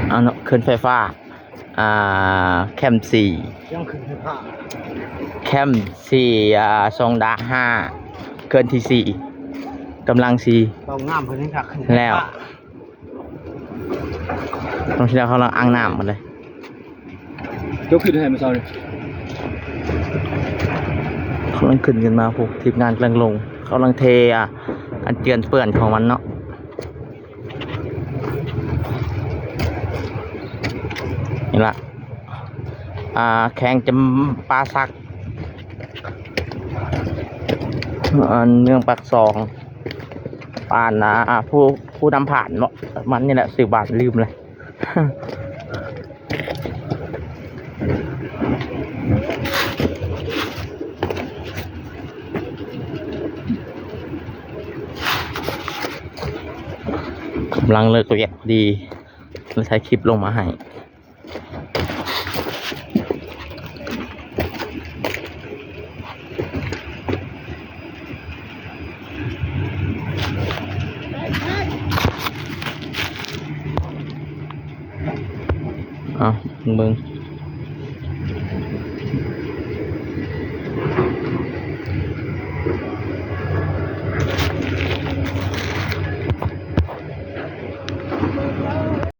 เอาเนาะขึ้นไฟฟ้าแคมสี่ยังขึ้นไฟฟ้าแคมสี่2.5เกินที่สี่กำลังสี่ต้องงามเพิ่นนี่ค่ะขึ้นแล้วต้องที่เราเขาลังอ่างน้ำหมดเลยยกขึ้นให้มาเซาเลยเขาลังขึ้นกันมาพวกทีมงานกำลังลงเขาลังเทอันเจือนเปื่อนของมันเนาะนี่ละแข่งจำปลาซักเนื่องปากซองป่านผู้นำผ่านเนาะมันนี่แหละสื่อบาทลืมเลยกำลังเลิกเรียนดีเลยใช้คลิปลงมาให้เบิ่ง